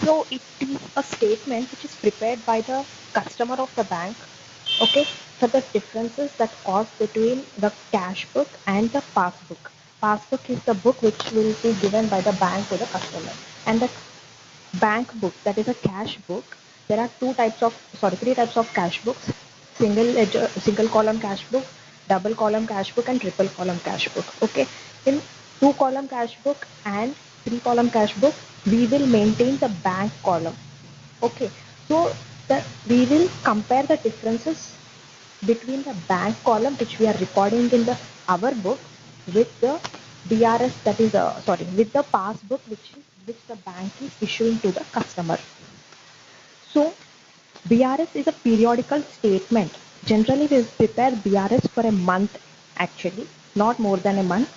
So it is a statement which is prepared by the customer of the bank, okay, for the differences that cause between the cash book and the passbook. Passbook is the book which will be given by the bank to the customer, and the bank book, that is a cash book. There are three types of cash books: single column cash book, double column cash book, and triple column cash book. Okay, in two column cash book and three column cash book, we will maintain the bank column. Okay, so we will compare the differences between the bank column which we are recording in the our book with the BRS, that is with the passbook which the bank is issuing to the customer. So BRS is a periodical statement. Generally we prepare BRS for a month, actually not more than a month.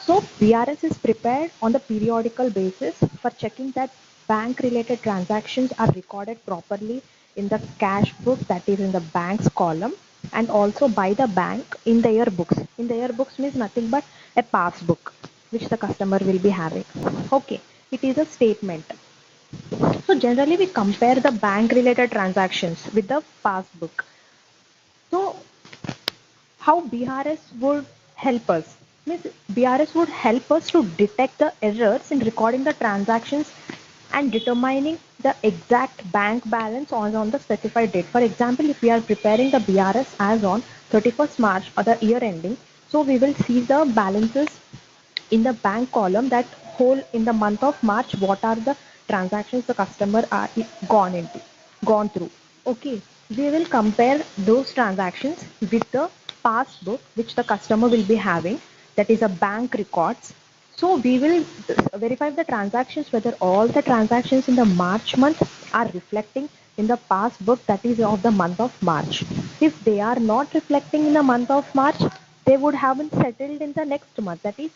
So BRS is prepared on the periodical basis for checking that bank related transactions are recorded properly in the cash book, that is in the bank's column, and also by the bank in their books. In their books means nothing but a passbook which the customer will be having. Okay, it is a statement. So generally we compare the bank related transactions with the passbook. So how BRS would help us? Means BRS would help us to detect the errors in recording the transactions and determining the exact bank balance on the specified date. For example, if we are preparing the BRS as on 31st March or the year ending, so we will see the balances in the bank column that whole in the month of March, what are the transactions the customer are gone through. Okay, we will compare those transactions with the passbook which the customer will be having, that is a bank records. So we will verify the transactions whether all the transactions in the March month are reflecting in the passbook, that is of the month of March. If they are not reflecting in the month of March, they would have been settled in the next month, that is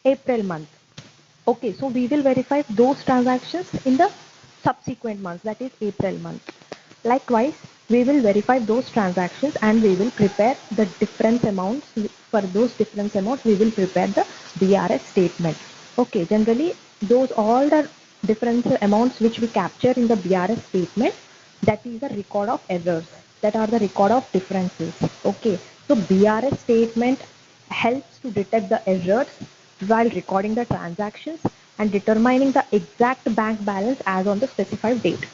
April month. Okay, so we will verify those transactions in the subsequent months, that is April month. Likewise, we will verify those transactions and we will prepare the difference amounts. For those difference amounts, we will prepare the BRS statement. Okay, generally those all the difference amounts which we capture in the BRS statement, that is the record of errors, that are the record of differences. Okay, so BRS statement helps to detect the errors while recording the transactions and determining the exact bank balance as on the specified date.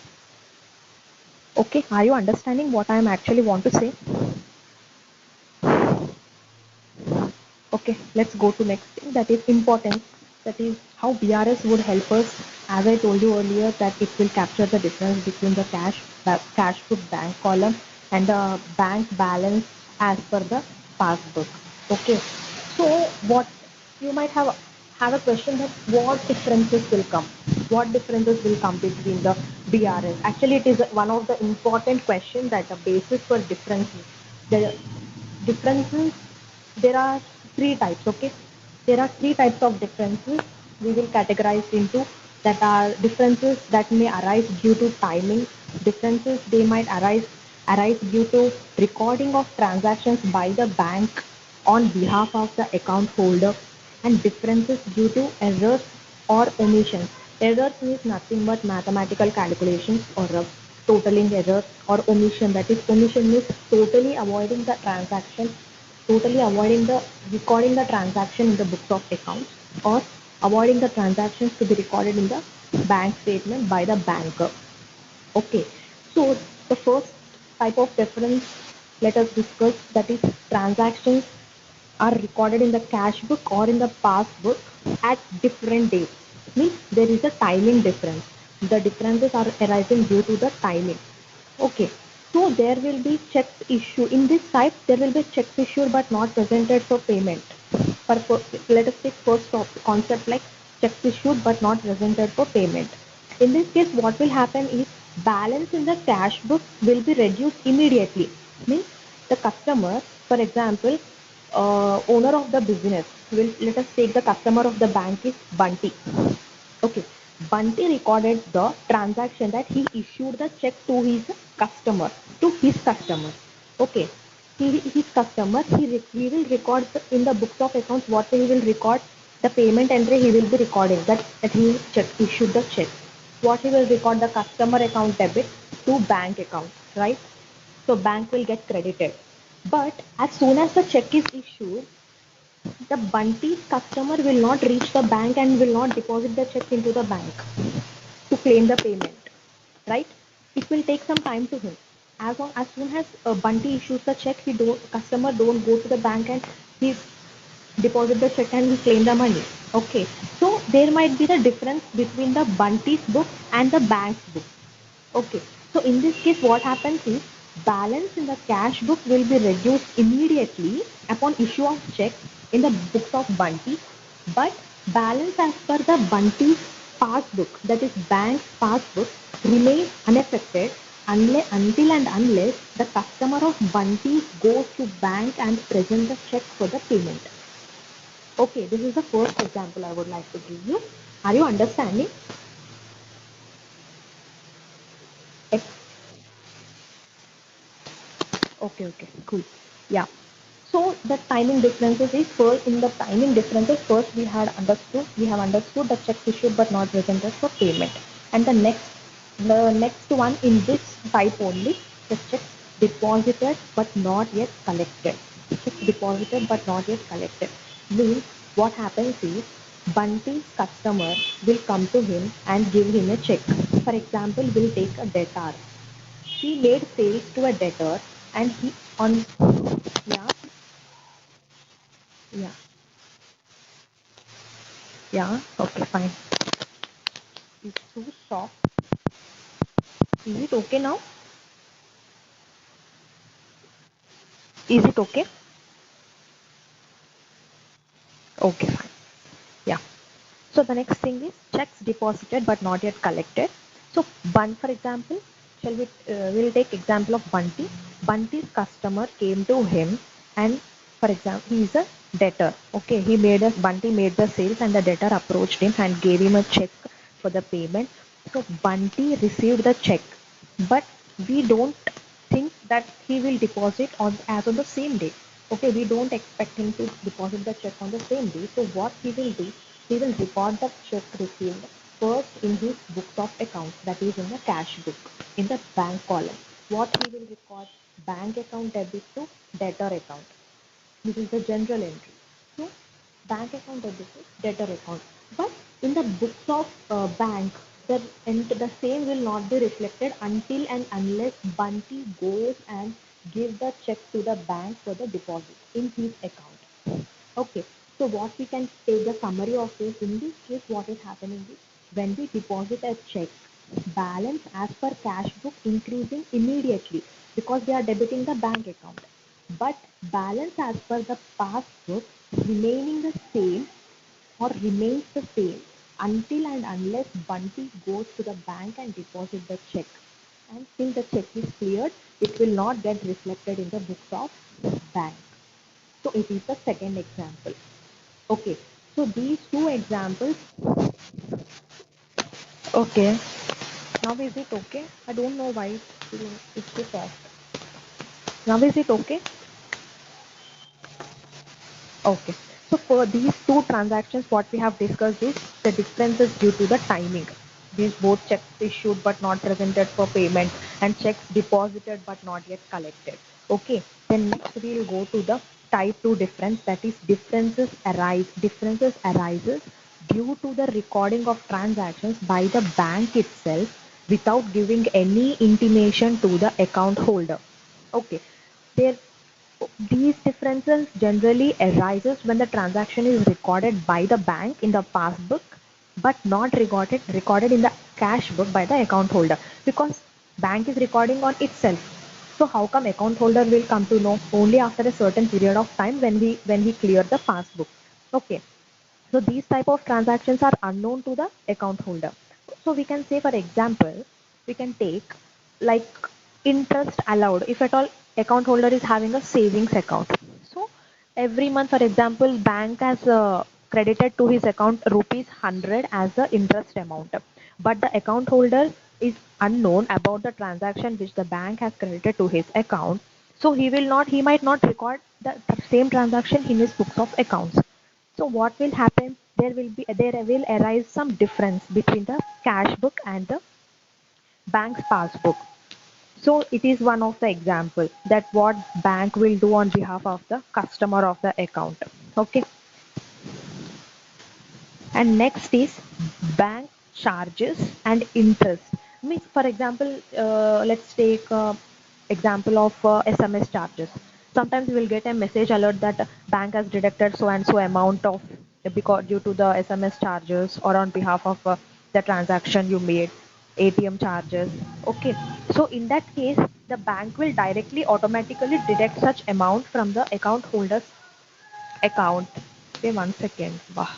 Okay, are you understanding what I am actually want to say? Okay, let's go to next thing, that is importance. That is how BRS would help us. As I told you earlier, that it will capture the difference between the cash book bank column and the bank balance as per the passbook. Okay, so what you might have a question that what differences will come? What differences will come between the BRS? Actually, it is one of the important questions that the basis for differences. The differences, there are three types. Okay, there are three types of differences we will categorize into, that are differences that may arise due to timing, differences they might arise due to recording of transactions by the bank on behalf of the account holder, and differences due to errors or omissions. Errors means nothing but mathematical calculations or totaling error, or omission, that is omission means totally avoiding the transaction, totally avoiding the recording the transaction in the books of accounts, or avoiding the transactions to be recorded in the bank statement by the banker. Okay, so the first type of difference, let us discuss, that is transactions are recorded in the cash book or in the passbook at different dates. Means there is a timing difference. The differences are arising due to the timing. Okay, so there will be checks issued. In this type, there will be checks issued but not presented for payment. Let us take first concept like checks issued but not presented for payment. In this case, what will happen is balance in the cash book will be reduced immediately. Means the customer, for example, owner of the business will, let us take the customer of the bank is Bunty. Okay, Bunty recorded the transaction that he issued the check to his customer, to his customer. Okay, his customer, he will record in the books of accounts what he will record, the payment entry he will be recording that he issued the check. what he will record the customer account debit to bank account, right? So bank will get credited. But as soon as the check is issued, the Bunty's customer will not reach the bank and will not deposit the check into the bank to claim the payment, right? It will take some time to him. As soon as Bunty issues the check, customer don't go to the bank and he deposit the check and he claim the money. Okay, so there might be the difference between the Bunty's book and the bank's book. Okay, so in this case, what happens is balance in the cash book will be reduced immediately upon issue of check in the books of Bunty, but balance as per the Bunty's passbook, that is bank's passbook, remains unaffected until and unless the customer of Bunty goes to bank and present the check for the payment. Okay, this is the first example I would like to give you. Are you understanding? Okay, cool. Yeah. So the timing differences is first in the timing differences first we have understood the checks issued but not presented for payment. And the next one in this type only, the checks deposited but not yet collected. Checks deposited but not yet collected. Means what happens is Bunty's customer will come to him and give him a check. For example, we'll take a debtor. He made sales to a debtor and he on yeah, yeah, yeah, okay, fine. It's too soft. Is it okay now? Is it okay? Okay, fine. Yeah. So the next thing is checks deposited but not yet collected. So for example, we'll take example of Bunty. Bunty's customer came to him and for example he is a debtor. Okay, Bunty made the sales and the debtor approached him and gave him a check for the payment. So Bunty received the check, but we don't think that he will deposit as on the same day. Okay, we don't expect him to deposit the check on the same day. So what he will do, he will record the check received first in his books of accounts, that is in the cash book, in the bank column. What he will record, bank account debit to debtor account. This is the general entry. So bank account debit to debtor account. But in the books of bank, the same will not be reflected until and unless Bunty goes and gives the check to the bank for the deposit in his account. Okay, so what we can take the summary of this, in this case what is happening is when we deposit a check, balance as per cash book increasing immediately because they are debiting the bank account. But balance as per the passbook remaining the same or remains the same until and unless Bunty goes to the bank and deposit the check. And till the check is cleared, it will not get reflected in the books of bank. So it is the second example. Okay, so these two examples. Okay, now is it okay? I don't know why it's so soft. Now is it okay? Okay. So for these two transactions, what we have discussed is the differences due to the timing. These both checks issued but not presented for payment and checks deposited but not yet collected. Okay. Then next we will go to the type 2 difference, that is differences arises due to the recording of transactions by the bank itself without giving any intimation to the account holder. Okay. There these differences generally arises when the transaction is recorded by the bank in the passbook but not recorded in the cash book by the account holder, because bank is recording on itself. So how come account holder will come to know only after a certain period of time when he clear the passbook? Okay, so these type of transactions are unknown to the account holder. So we can say, for example, we can take like interest allowed if at all account holder is having a savings account. So every month, for example, bank has credited to his account rupees 100 as the interest amount, but the account holder is unknown about the transaction which the bank has credited to his account. So he might not record the same transaction in his books of accounts. So what will happen? there will arise some difference between the cash book and the bank's passbook. So it is one of the example that what bank will do on behalf of the customer of the account. Okay. And next is bank charges and interest. Means for example, let's take example of SMS charges. Sometimes you will get a message alert that bank has deducted so and so amount of, because due to the SMS charges or on behalf of the transaction you made, ATM charges. Okay, so in that case the bank will directly automatically deduct such amount from the account holder's account. Wait 1 second. Wow.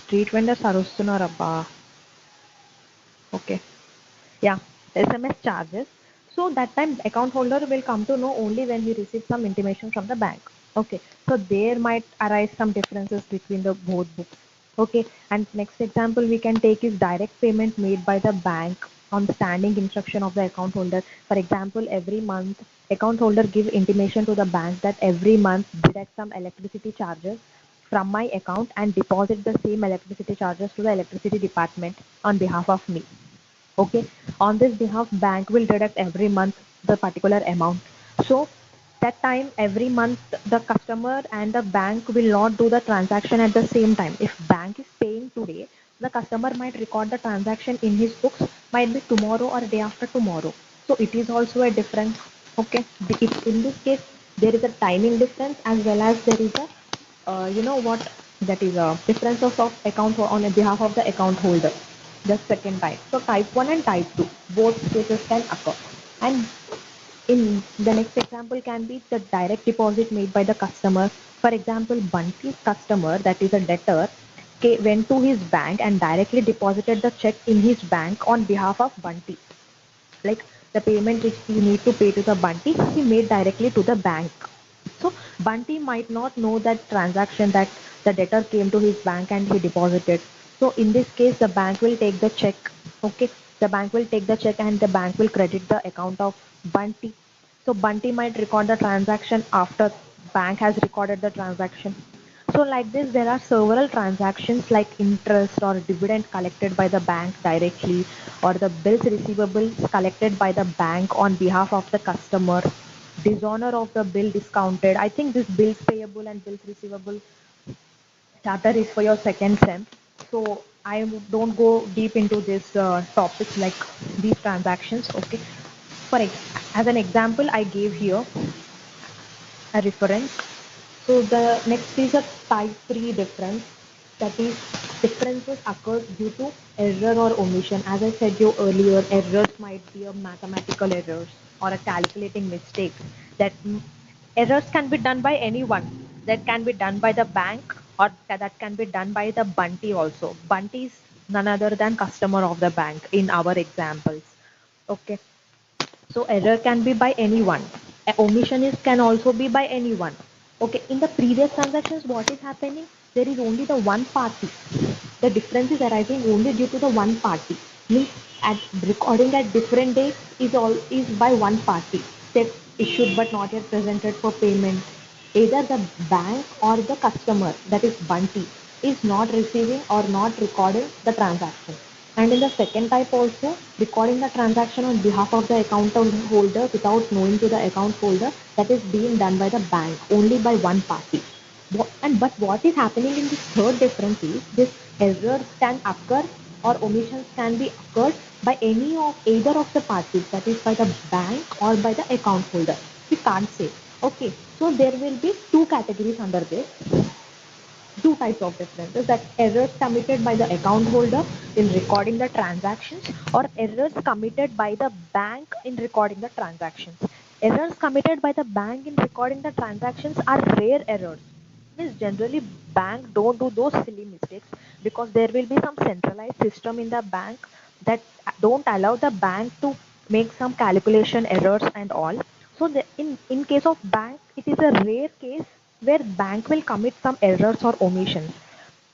Street vendors అరుస్తున్నారబ్బా. Okay. Yeah. SMS charges. So that time account holder will come to know only when he receives some intimation from the bank. Okay. So there might arise some differences between the both books. Okay. And next example we can take is direct payment made by the bank on standing instruction of the account holder. For example, every month account holder give intimation to the bank that every month deduct some electricity charges from my account and deposit the same electricity charges to the electricity department on behalf of me. Okay, on this behalf bank will deduct every month the particular amount. So that time every month the customer and the bank will not do the transaction at the same time. If bank is paying today, the customer might record the transaction in his books, might be tomorrow or day after tomorrow. So it is also a difference. Okay, in this case there is a timing difference as well as there is a you know what, that is a difference of account on behalf of the account holder. The second type. So type 1 and type 2, both cases can occur. And in the next example can be the direct deposit made by the customer. For example, Bunty's customer, that is a debtor, went to his bank and directly deposited the check in his bank on behalf of Bunty. Like the payment which you need to pay to the Bunty, he made directly to the bank. So Bunty might not know that transaction that the debtor came to his bank and he deposited. So in this case, the bank will take the check. Okay, the bank will take the check and the bank will credit the account of Bunty. So Bunty might record the transaction after bank has recorded the transaction. So like this, there are several transactions like interest or dividend collected by the bank directly, or the bills receivables collected by the bank on behalf of the customer, dishonor of the bill discounted. I think this bills payable and bills receivable chapter is for your second sem. So I don't go deep into this topics like these transactions. Okay. As an example, I gave here a reference. So the next is a type 3 difference, that is differences occur due to error or omission. As I said you earlier, errors might be a mathematical errors or a calculating mistake. That errors can be done by anyone. That can be done by the bank or that can be done by the Bunty also. Bunty is none other than customer of the bank in our examples. Okay. So error can be by anyone. Omission is can also be by anyone. Okay, in the previous transactions, what is happening? There is only the one party. The difference is arising only due to the one party. Means at recording at different dates is by one party. Check issued but not yet presented for payment. Either the bank or the customer, that is Bunty, is not receiving or not recording the transaction. And in the second type also, recording the transaction on behalf of the account holder without knowing to the account holder, that is being done by the bank, only by one party. But what is happening in this third difference is this errors can occur or omissions can be occurred by any of either of the parties, that is by the bank or by the account holder. We can't say. Okay, so there will be two categories under this, two types of differences, that errors committed by the account holder in recording the transactions or errors committed by the bank in recording the transactions. Errors committed by the bank in recording the transactions are rare errors. Means generally bank don't do those silly mistakes because there will be some centralized system in the bank that don't allow the bank to make some calculation errors and all. So in case of bank, it is a rare case where bank will commit some errors or omissions.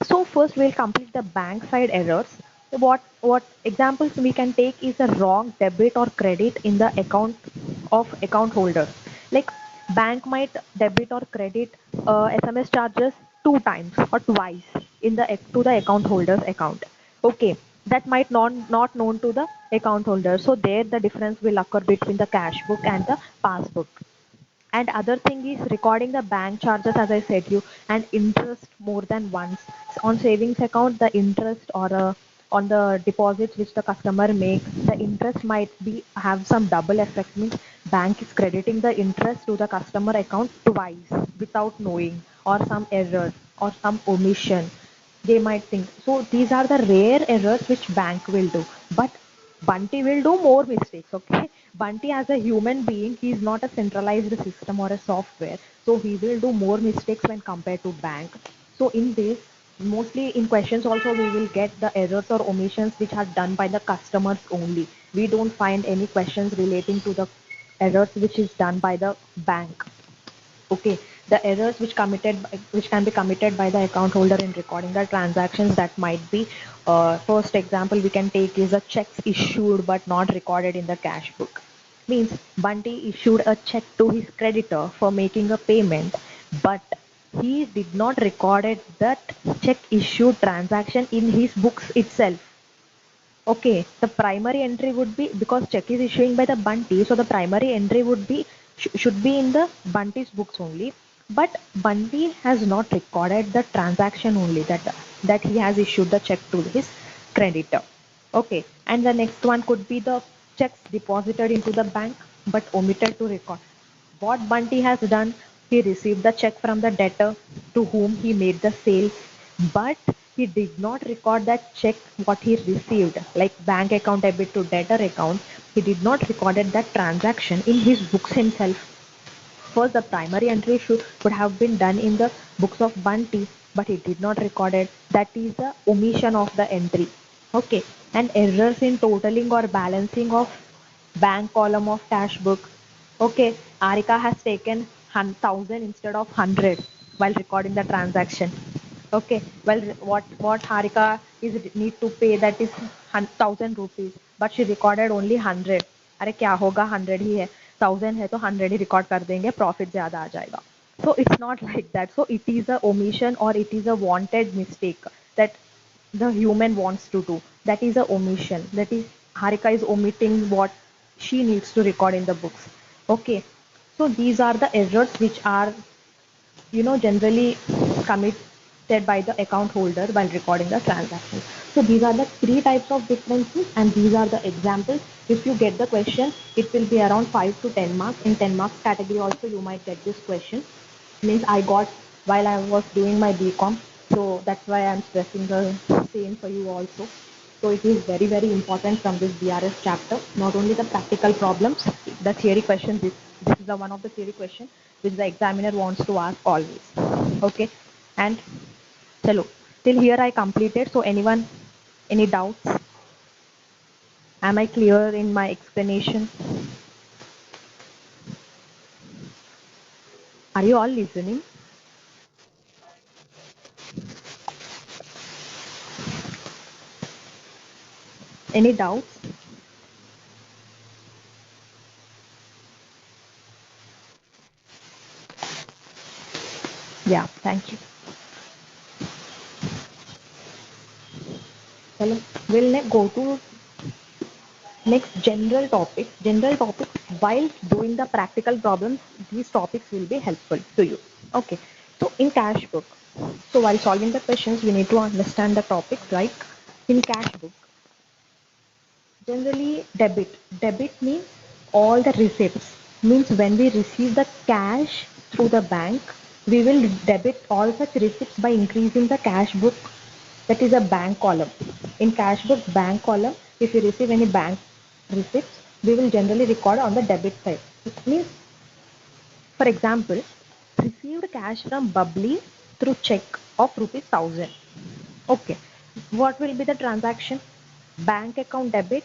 So first we'll complete the bank side errors. What examples we can take is a wrong debit or credit in the account holder. Like bank might debit or credit SMS charges two times or twice in the to the account holder's account. Okay, that might not known to the account holder. So there the difference will occur between the cash book and the passbook. And other thing is recording the bank charges, as I said you, and interest more than once. On savings account, the interest or on the deposits which the customer makes, the interest might be have some double effect. Means bank is crediting the interest to the customer account twice without knowing, or some error or some omission they might think. So these are the rare errors which bank will do. But Bunty will do more mistakes, okay? Bunty as a human being, he is not a centralized system or a software. So he will do more mistakes when compared to bank. So in this, mostly in questions also we will get the errors or omissions which are done by the customers only. We don't find any questions relating to the errors which is done by the bank. Okay, the errors which can be committed by the account holder in recording the transactions, that might be first example we can take is a checks issued but not recorded in the cash book. Means Bunty issued a check to his creditor for making a payment, but he did not recorded that check issued transaction in his books itself. Okay, the primary entry would be, because check is issuing by the Bunty, so the primary entry would be should be in the Bunty's books only. But Bunty has not recorded the transaction only, that he has issued the check to his creditor. Okay, and the next one could be the checks deposited into the bank but omitted to record. What Bunty has done, he received the check from the debtor to whom he made the sales, but he did not record that check what he received, like bank account debit to debtor account. He did not recorded that transaction in his books himself. First, the primary entry would have been done in the books of Bunty, but he did not record it. That is the omission of the entry. Okay, and errors in totaling or balancing of bank column of cash book. Okay, Arika has taken 1,000 instead of 100 while recording the transaction. Okay, well, what Harika is need to pay, that is 1,000 rupees, but she recorded only 100. अरे क्या होगा, 100 ही है, 1,000 है तो 100 ही record कर देंगे, profit ज्यादा आ जाएगा. So it's not like that. So it is a omission or it is a wanted mistake that the human wants to do. That is a omission. That is Harika is omitting what she needs to record in the books. Okay. So these are the errors which are generally committed by the account holder while recording the transaction. So these are the three types of differences and these are the examples. If you get the question, it will be around 5 to 10 marks. In 10 marks category also you might get this question. Means I got while I was doing my BCom. So that's why I'm stressing the same for you also. So it is very, very important from this BRS chapter. Not only the practical problems, the theory questions. This is the one of the theory question which the examiner wants to ask always. Okay, and chalo, till here I completed. So anyone, any doubts? Am I clear in my explanation? Are you all listening? Any doubts? Yeah, thank you. Chalo, we'll go to next general topics. General topics, while doing the practical problems, these topics will be helpful to you. Okay. So in cash book, so while solving the questions, we need to understand the topics like in cash book. Generally, debit. Debit means all the receipts. Means when we receive the cash through the bank, we will debit all such receipts by increasing the cash book. That is a bank column. In cash book bank column, if you receive any bank receipts, we will generally record on the debit side. It means, for example, received cash from Bubbly through check of rupees 1,000. Okay. What will be the transaction? Bank account debit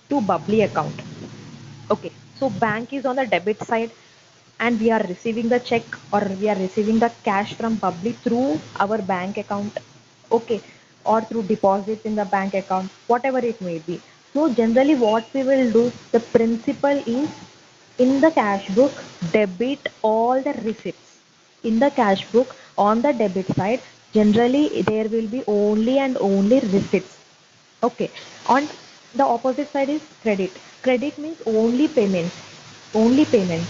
to Bubbly account. Okay. So bank is on the debit side and we are receiving the check or we are receiving the cash from Bubbly through our bank account. okay, or through deposits in the bank account, whatever it may be. So generally what we will do, the principle is, in the cash book, debit all the receipts. In the cash book, on the debit side, generally there will be only and only receipts. Okay. On the opposite side is credit. Credit means only payments. Only payments.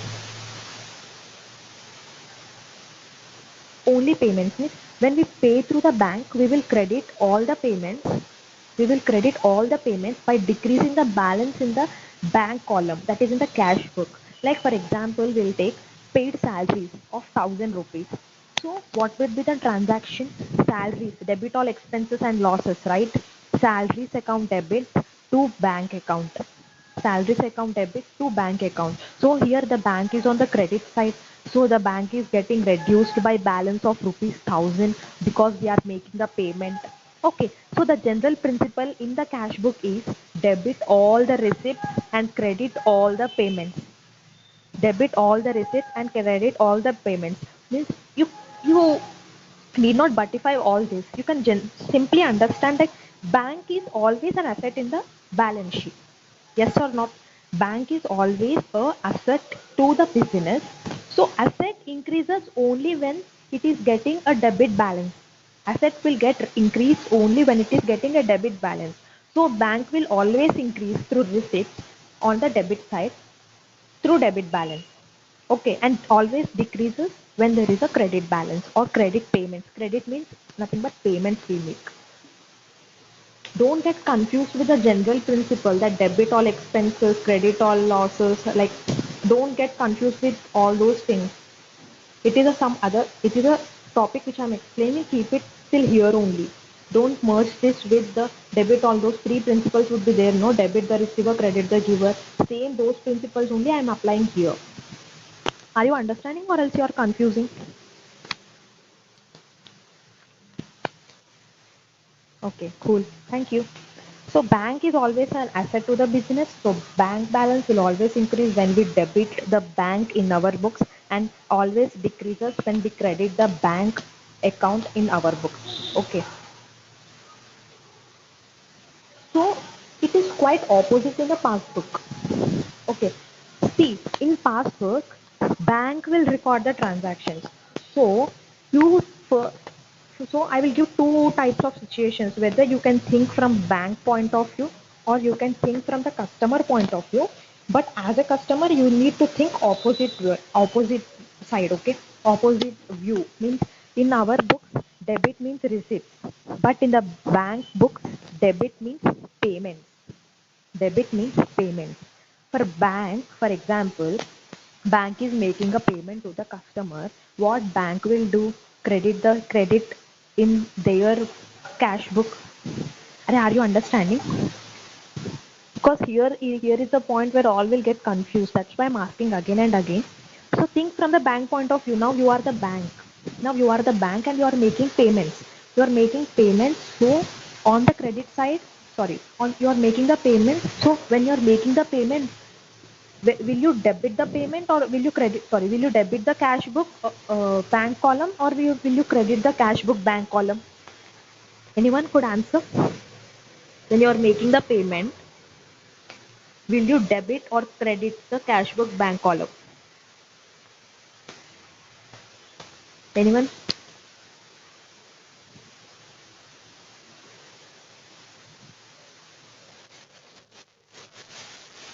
Only payments means when we pay through the bank, we will credit all the payments. We will credit all the payments by decreasing the balance in the bank column, that is in the cash book. Like for example, we'll take paid salaries of 1000 rupees. So what will be the transaction? Salaries, debit all expenses and losses, right? Salaries account debit to bank account. Salaries account debit to bank account. So here the bank is on the credit side. So the bank is getting reduced by balance of rupees 1000 because we are making the payment. Okay, so the general principle in the cash book is debit all the receipts and credit all the payments. Debit all the receipts and credit all the payments. Means you need not buttify all this. You can simply understand that bank is always an asset in the balance sheet. Yes or not? Bank is always a asset to the business. So asset increases only when it is getting a debit balance. Asset will get increased only when it is getting a debit balance. So bank will always increase through receipts on the debit side through debit balance. Okay, and always decreases when there is a credit balance or credit payments. Credit means nothing but payments we make. Don't get confused with the general principle that debit all expenses, credit all losses. Like, don't get confused with all those things. It is a topic which I'm explaining. Keep it till here only. Don't merge this with the debit. All those three principles would be there. No, debit the receiver, credit the giver. Same those principles only I'm applying here. Are you understanding or else you are confusing? Okay, cool. Thank you. So bank is always an asset to the business. So bank balance will always increase when we debit the bank in our books and always decreases when we credit the bank account in our books. Okay. So it is quite opposite in the passbook. Okay. See, in passbook, bank will record the transactions. So you first, so I will give two types of situations, whether you can think from bank point of view or you can think from the customer point of view. But as a customer, you need to think opposite side. Okay, opposite view means in our books, debit means receipts, but in the bank books, debit means payments. Debit means payments. For bank, for example, bank is making a payment to the customer. What bank will do? Credit in their cash book. Are you understanding? Because here is the point where all will get confused. That's why I'm asking again and again. So think from the bank point of view. Now you are the bank. Now you are the bank and you are making payments. You are making payments. So on the credit side, sorry, on you are making the payment. So when you are making the payment, will you debit the payment or will you credit? Sorry, will you debit the cash book bank column or will you credit the cash book bank column? Anyone could answer? When you are making the payment, will you debit or credit the cash book bank column? Anyone?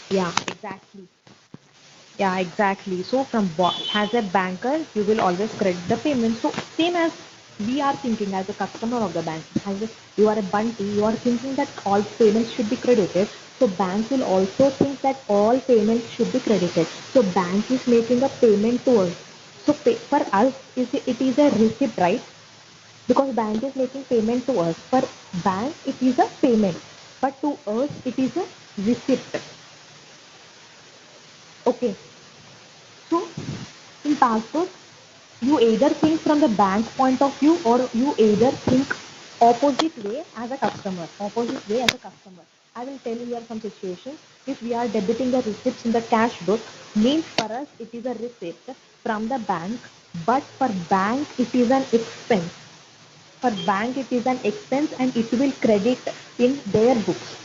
Yeah, exactly. Yeah, exactly. So as a banker, you will always credit the payment. So same as we are thinking as a customer of the bank. You are a bunty, you are thinking that all payments should be credited. So bank will also think that all payments should be credited. So bank is making a payment to us. So for us, it is a receipt, right? Because bank is making payment to us. For bank, it is a payment, but to us, it is a receipt. Okay. So in passport, you either think from the bank point of view or you either think opposite way as a customer. Opposite way as a customer. I will tell you here some situations. If we are debiting the receipts in the cash book, means for us it is a receipt from the bank, but for bank it is an expense. For bank, it is an expense and it will credit in their books.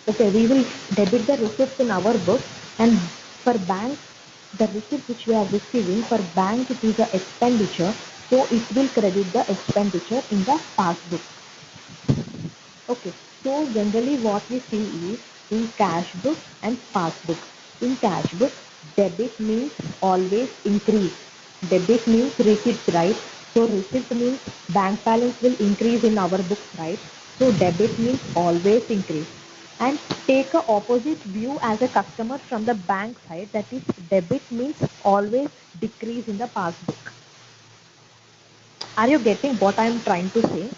Okay, we will debit the receipts in our book, and for bank, the receipt which we are receiving, for bank it is a expenditure, so it will credit the expenditure in the passbook. Okay, so generally what we see is in cash book and passbook. In cash book, debit means always increase. Debit means receipts, right? So receipt means bank balance will increase in our books, right? So debit means always increase. And take a opposite view as a customer from the bank side, that is debit means always decrease in the passbook. Are you getting what I am trying to say?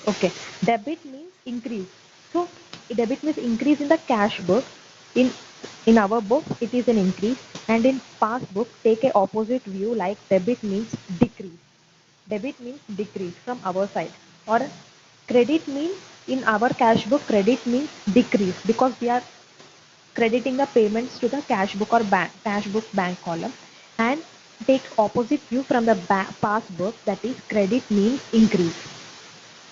Okay, debit means increase. So debit means increase in the cash book. In in our book, it is an increase, and in passbook, take a opposite view like debit means decrease. Debit means decrease from our side, or credit means in our cash book, credit means decrease because we are crediting the payments to the cash book or cash book bank column, and take opposite view from the passbook, that is credit means increase.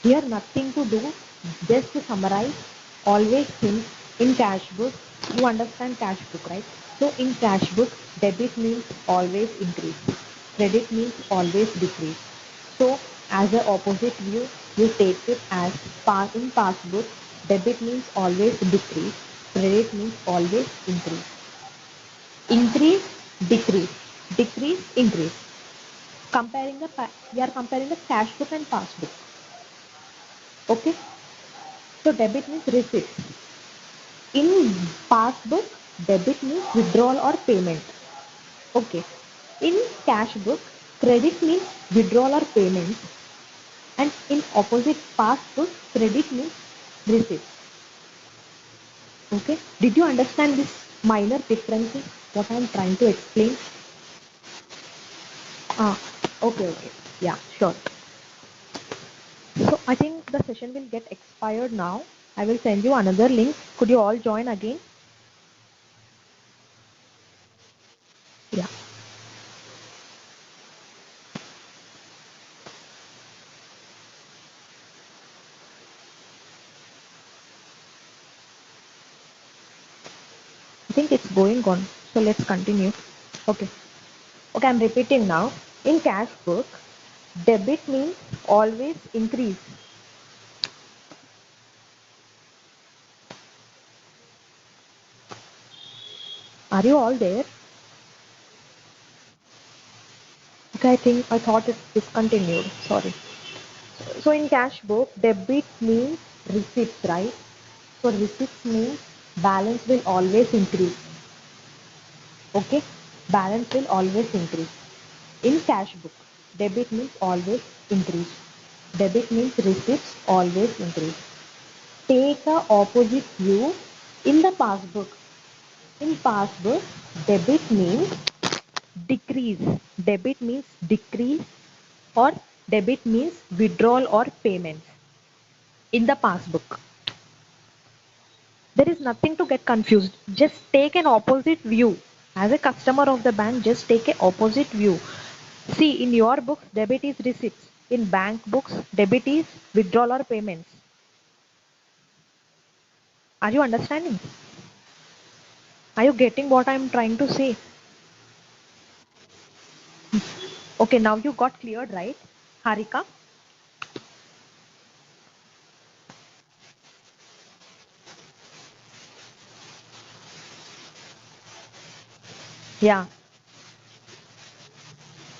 Here nothing to do, just to summarize, always think in cash book, you understand cash book, right? So in cash book, debit means always increase, credit means always decrease. So as an opposite view, you take it as in passbook, debit means always decrease, credit means always increase. Increase, decrease, decrease, increase. Comparing we are comparing the cash book and passbook. Okay. So debit means receipt. In passbook, debit means withdrawal or payment. Okay. In cash book, credit means withdrawal or payment, and in opposite passbook, credit means receipt. Okay. Did you understand this minor differences? What I am trying to explain? Ah. Okay. Okay. Yeah. Sure. So I think the session will get expired now. I will send you another link. Could you all join again? Yeah. I think it's going on. So let's continue. Okay. Okay, I'm repeating now. In cash book, debit means always increase. Are you all there? Okay, I thought it's discontinued. Sorry. So in cash book, debit means receipts, right? So receipts means balance will always increase. Okay? Balance will always increase. In cash book, debit means always increase. Debit means receipts always increase. Take a opposite view in the passbook. In passbook, debit means decrease. Debit means decrease, or debit means withdrawal or payments in the passbook. There is nothing to get confused. Just take an opposite view. As a customer of the bank, just take an opposite view. See, in your books, debit is receipts. In bank books, debit is withdrawal or payments. Are you understanding? Are you getting what I am trying to say? Okay, now you got cleared, right? Harika? Yeah.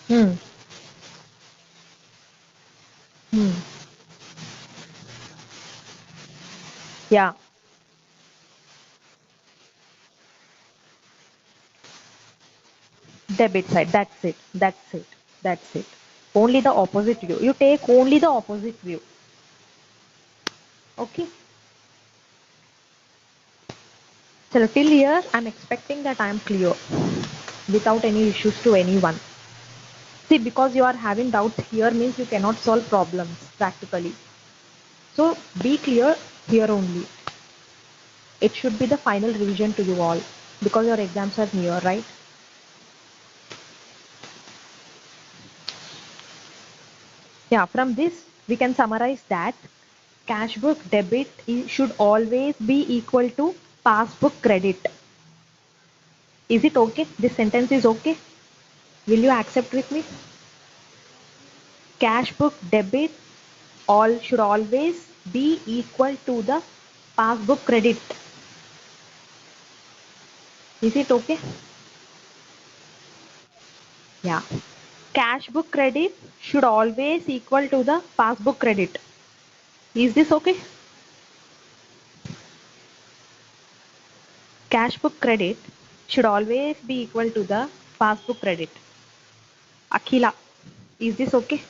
Hmm. Hmm. Yeah. Debit side. That's it. That's it. That's it. Only the opposite view. You take only the opposite view. Okay. So till here, I'm expecting that I'm clear without any issues to anyone. See, because you are having doubts here means you cannot solve problems practically. So be clear here only. it should be the final revision to you all because your exams are near, right? Yeah, from this we can summarize that cash book debit should always be equal to passbook credit. Is it okay? This sentence is okay? Will you accept with me? Cash book debit all should always be equal to the passbook credit. Is it okay? Yeah. Cash book credit should always equal to the passbook credit. Is this okay? Cash book credit should always be equal to the passbook credit. Akhila, is this okay?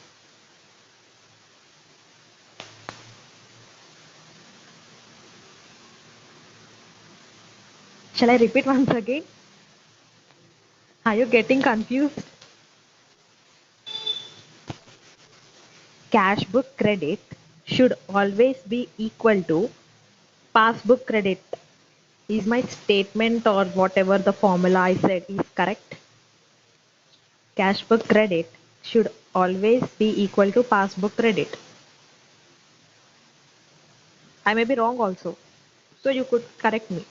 Shall I repeat once again? Are you getting confused? Cash book credit should always be equal to passbook credit. Is my statement or whatever the formula I said is correct? Cash book credit should always be equal to passbook credit. I may be wrong also, so you could correct me.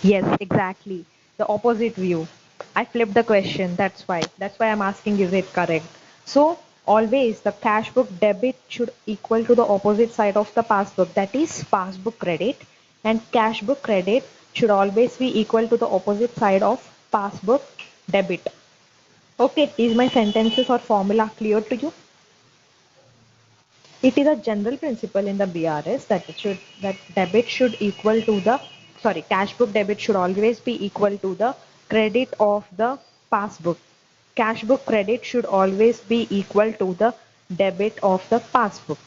Yes, exactly. The opposite view. I flipped the question. That's why. That's why I'm asking is it correct? So always the cash book debit should equal to the opposite side of the passbook. That is passbook credit, and cash book credit should always be equal to the opposite side of passbook debit. Okay, is my sentences or formula clear to you? It is a general principle in the BRS that debit should equal to the cash book debit should always be equal to the credit of the passbook. Cash book credit should always be equal to the debit of the passbook.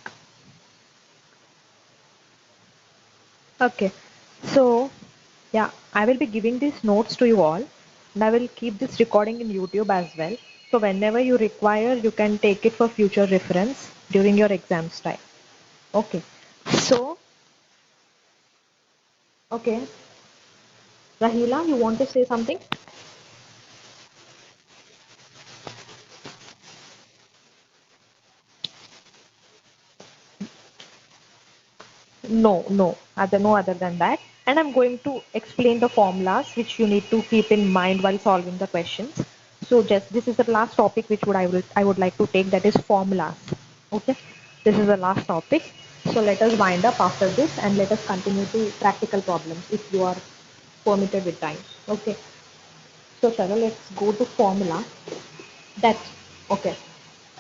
Okay, so yeah, I will be giving these notes to you all, and I will keep this recording in YouTube as well. So whenever you require, you can take it for future reference during your exams time. Okay. So, okay, Rahila, you want to say something? No other than that. And I'm going to explain the formulas which you need to keep in mind while solving the questions. So just this is the last topic which I would like to take, that is formulas. Okay, this is the last topic. So let us wind up after this and let us continue to practical problems if you are permitted with time. Okay. So Shara, let's go to formula. That okay.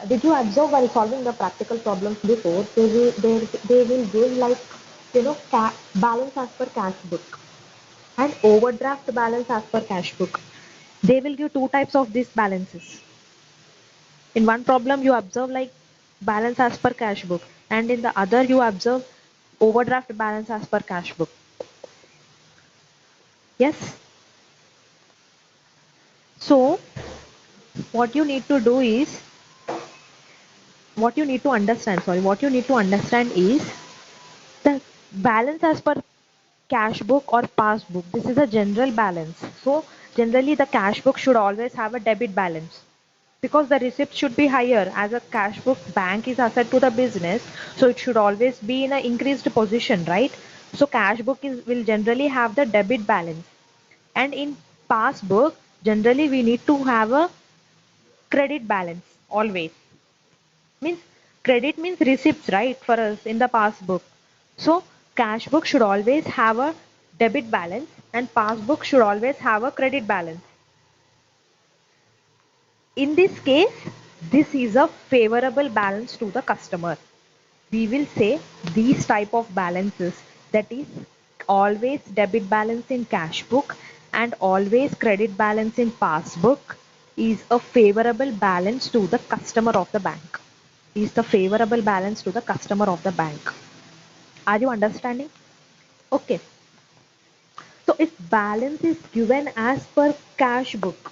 Did you observe while solving the practical problems before, they will give like balance as per cash book and overdraft balance as per cash book. They will give two types of these balances. In one problem you observe like balance as per cash book, and in the other you observe overdraft balance as per cash book. Yes. So what you need to do is what you need to understand is the balance as per cash book or passbook. This is a general balance. So generally the cash book should always have a debit balance because the receipt should be higher. As a cash book bank is asset to the business, so it should always be in an increased position, right? So cash book will generally have the debit balance, and in passbook generally we need to have a credit balance always. Means credit means receipts, right, for us in the passbook. So cash book should always have a debit balance and passbook should always have a credit balance. In this case, this is a favorable balance to the customer. We will say these type of balances, that is always debit balance in cash book and always credit balance in passbook, is a favorable balance to the customer of the bank. Is the favorable balance to the customer of the bank. Are you understanding? Okay. So if balance is given as per cash book,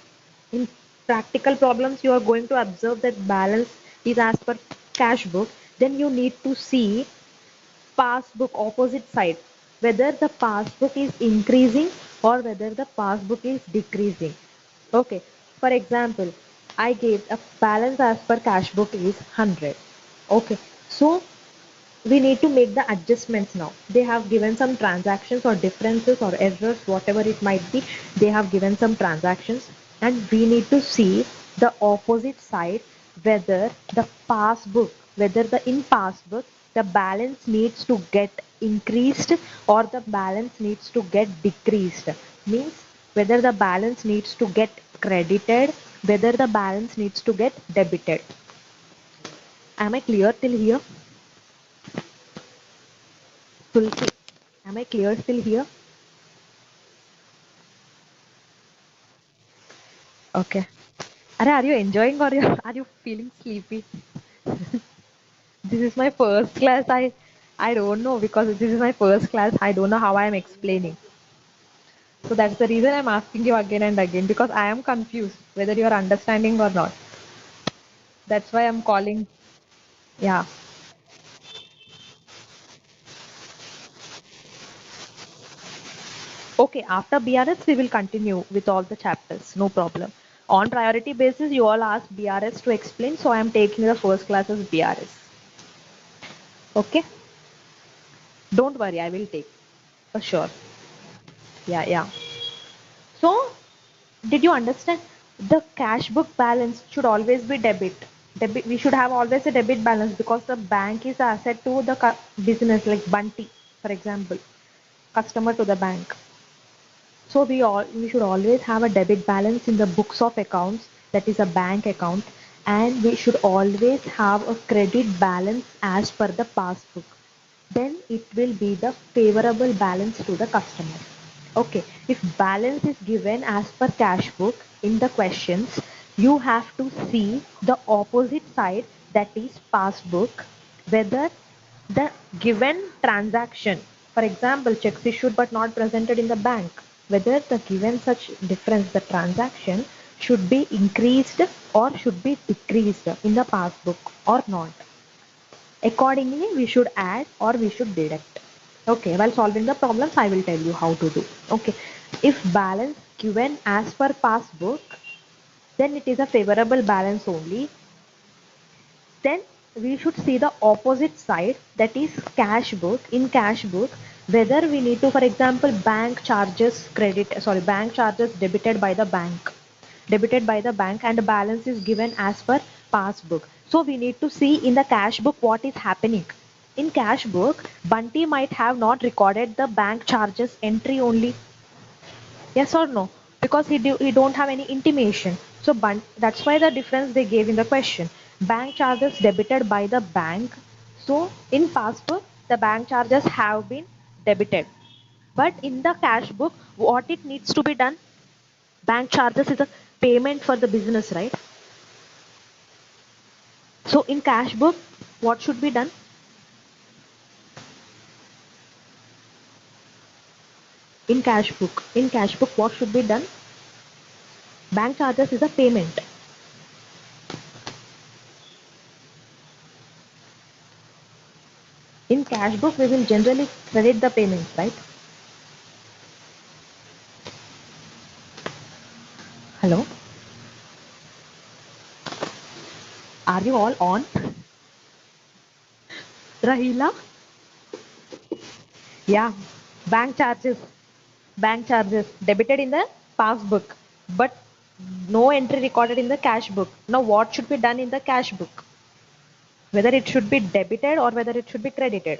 in practical problems you are going to observe that balance is as per cash book, then you need to see passbook opposite side, whether the passbook is increasing or whether the passbook is decreasing. Okay, for example, I gave a balance as per cash book is 100. Okay, so we need to make the adjustments now. They have given some transactions or differences or errors, whatever it might be. They have given some transactions, and we need to see the opposite side, whether the passbook, whether the in passbook, the balance needs to get increased or the balance needs to get decreased. Means whether the balance needs to get credited, whether the balance needs to get debited. Am I clear till here? Tulsi, am I clear still here? Okay. Are you enjoying or are you feeling sleepy? This is my first class. I don't know because this is my first class. I don't know how I am explaining. So that's the reason I'm asking you again and again because I am confused whether you are understanding or not. That's why I'm calling. Yeah. Okay. After BRS, we will continue with all the chapters. No problem. On priority basis, you all asked BRS to explain, so I am taking the first class as BRS. Okay. Don't worry, I will take for sure. Yeah, yeah. So, did you understand? The cash book balance should always be debit. Debit. We should have always a debit balance because the bank is asset to the business, like Bunty, for example, customer to the bank. So we should always have a debit balance in the books of accounts, that is a bank account, and we should always have a credit balance as per the passbook. Then it will be the favorable balance to the customer. Okay, if balance is given as per cash book in the questions, you have to see the opposite side, that is passbook, whether the given transaction, for example, checks issued but not presented in the bank, whether the given such difference, the transaction should be increased or should be decreased in the passbook or not. Accordingly, we should add or we should deduct. Okay, while solving the problems, I will tell you how to do. Okay, if balance given as per passbook, then it is a favorable balance only. Then we should see the opposite side, that is cash book. In cash book, whether we need to, for example, bank charges bank charges debited by the bank, and the balance is given as per passbook. So we need to see in the cash book what is happening. In cash book, Bunty might have not recorded the bank charges entry only. Yes or no? Because he don't have any intimation. So that's why the difference they gave in the question. Bank charges debited by the bank. So in passbook, the bank charges have been debited. But in the cash book, what it needs to be done? Bank charges is a payment for the business, right? So in cash book, what should be done? In cash book, what should be done? Bank charges is a payment. In cash book, we will generally credit the payments, right? Hello? Are you all on? Rahila? Yeah. Bank charges. Bank charges debited in the passbook, but no entry recorded in the cash book. Now, what should be done in the cash book? Whether it should be debited or whether it should be credited.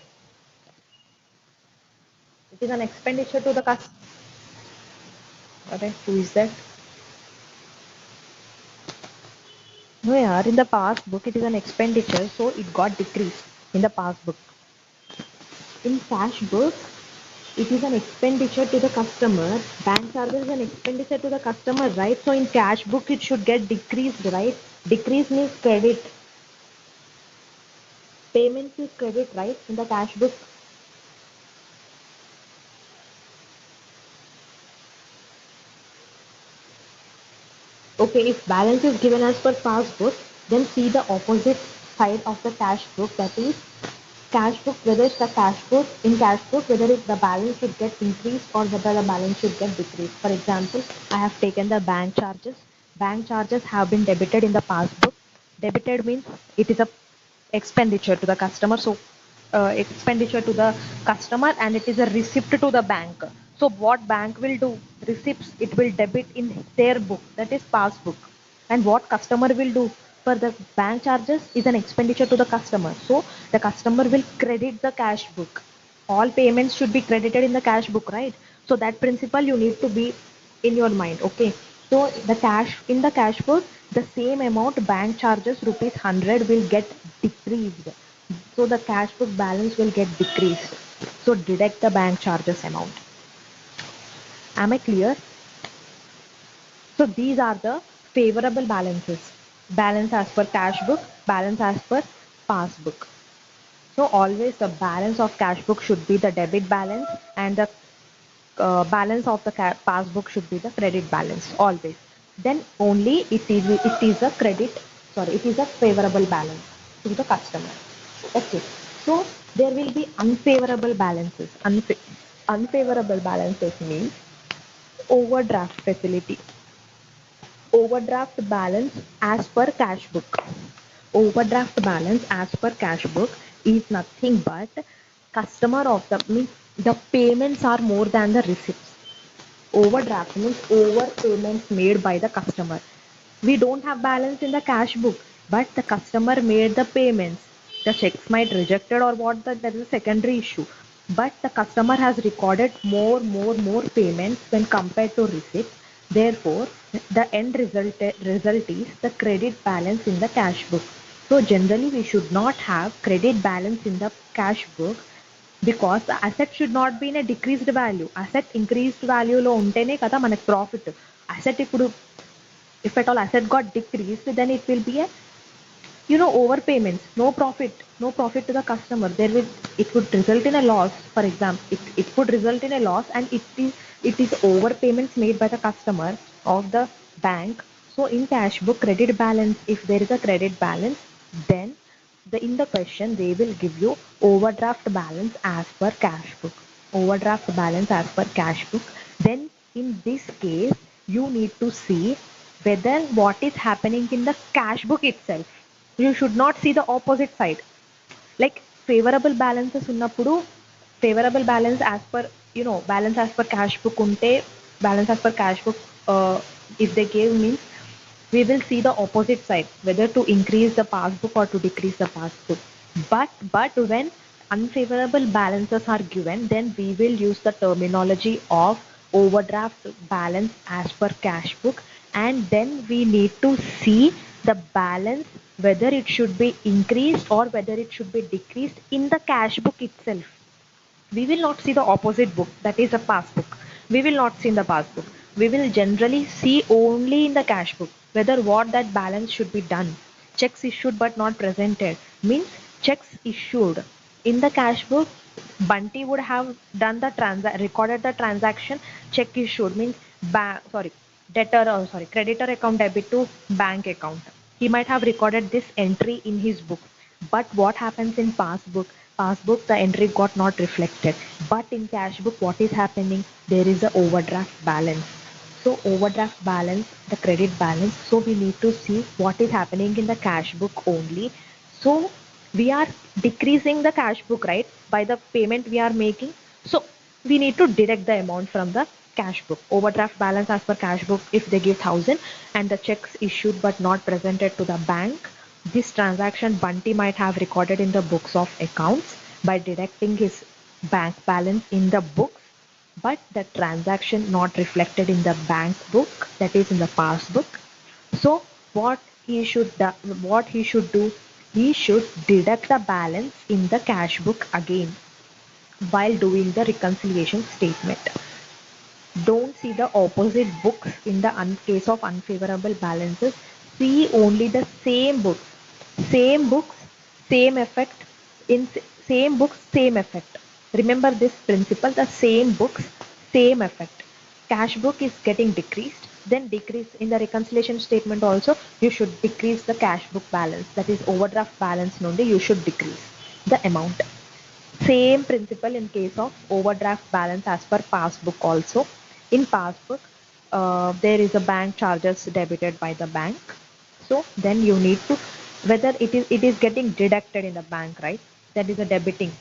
It is an expenditure to the customer. Who is that? No, yeah. In the passbook, it is an expenditure, so it got decreased in the passbook. In cash book, it is an expenditure to the customer. Bank charges is an expenditure to the customer, right? So in cash book, it should get decreased, right? Decrease means credit. Payments is credit, right? In the cash book. Okay, if balance is given as per passbook, Then see the opposite side of the cash book, that is cash book, whether it's the cash book, in cash book, whether the balance should get increased or whether the balance should get decreased. For example, I have taken the bank charges. Bank charges have been debited in the passbook. Debited means it is a expenditure to the customer. So expenditure to the customer, and it is a receipt to the bank. So what bank will do? Receipts it will debit in their book, that is passbook. And what customer will do? For the bank charges is an expenditure to the customer. So the customer will credit the cash book. All payments should be credited in the cash book, right? So that principle you need to be in your mind. Okay. So the cash in the cash book, the same amount bank charges rupees 100 will get decreased. So the cash book balance will get decreased. So deduct the bank charges amount. Am I clear? So these are the favorable balances. Balance as per cash book, balance as per passbook. So always the balance of cash book should be the debit balance, and the balance of the passbook should be the credit balance always. Then only it is a credit, sorry, it is a favorable balance to the customer. Okay. So there will be unfavorable balances. Unfavorable balances means overdraft facility. Overdraft balance as per cash book. Overdraft balance as per cash book is nothing but customer of the means the payments are more than the receipts. Overdraft means overpayments made by the customer. We don't have balance in the cash book, but the customer made the payments. The checks might rejected or what, that is a secondary issue. But the customer has recorded more payments when compared to receipts. Therefore, the end result is the credit balance in the cash book. So generally we should not have credit balance in the cash book, because the asset should not be in a decreased value. Asset increased value లో ఉంటేనే కదా మనకి profit. Asset ఇప్పుడు if at all asset got decreased, then it will be a overpayments, no profit to the customer. It would result in a loss. For example, it could result in a loss, and it is overpayments made by the customer of the bank. So in cash book credit balance, if there is a credit balance, then in the question they will give you overdraft balance as per cash book. Overdraft balance as per cash book. Then in this case you need to see whether what is happening in the cash book itself. You should not see the opposite side. Like favorable balances ఉన్నప్పుడు favorable balance as per balance as per cash book ఉంటే balance as per cash book, if they gave means we will see the opposite side, whether to increase the passbook or to decrease the passbook. But when unfavorable balances are given, then we will use the terminology of overdraft balance as per cash book, and then we need to see the balance whether it should be increased or whether it should be decreased in the cash book itself. We will not see the opposite book, that is a passbook. We will not see in the passbook. We will generally see only in the cash book whether what that balance should be done. Checks issued but not presented means checks issued. In the cash book, Bunty would have done the recorded the transaction. Check issued means creditor account debit to bank account. He might have recorded this entry in his book. But what happens in passbook? Passbook, the entry got not reflected. But in cash book, what is happening? There is a overdraft balance. So overdraft balance, the credit balance. So we need to see what is happening in the cash book only. So we are decreasing the cash book, right? By the payment we are making. So we need to deduct the amount from the cash book. Overdraft balance as per cash book, if they give 1,000 and the checks issued but not presented to the bank, this transaction Bunty might have recorded in the books of accounts by deducting his bank balance in the books, but the transaction not reflected in the bank book, that is in the passbook. So what he should do? He should deduct the balance in the cash book again while doing the reconciliation statement. Don't see the opposite books in the case of unfavorable balances. See only the same books. Same books, same effect. In same books, same effect. Remember this principle, the same books, same effect. Cash book is getting decreased. Then decrease in the reconciliation statement also, you should decrease the cash book balance, that is overdraft balance nundi you should decrease the amount. Same principle in case of overdraft balance as per passbook also. In passbook, there is a bank charges debited by the bank. So then you need to, whether it is getting deducted in the bank, right? That is a debiting.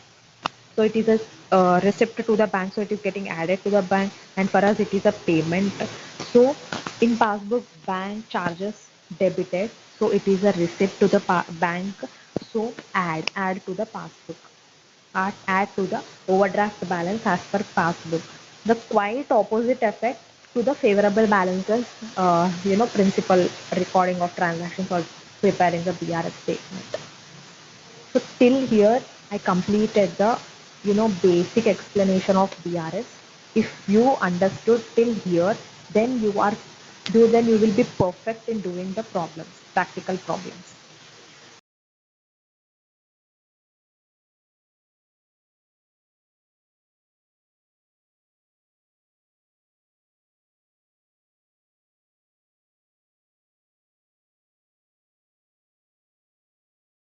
So it is a receipt to the bank, so it is getting added to the bank, and for us it is a payment. So in passbook, bank charges debited, so it is a receipt to the bank. So add to the passbook, add to the overdraft balance as per passbook. The quite opposite effect to the favorable balances, principal recording of transactions or preparing the BRS statement. So till here, I completed the basic explanation of BRS. If you understood till here, then you will be perfect in doing the problems, practical problems.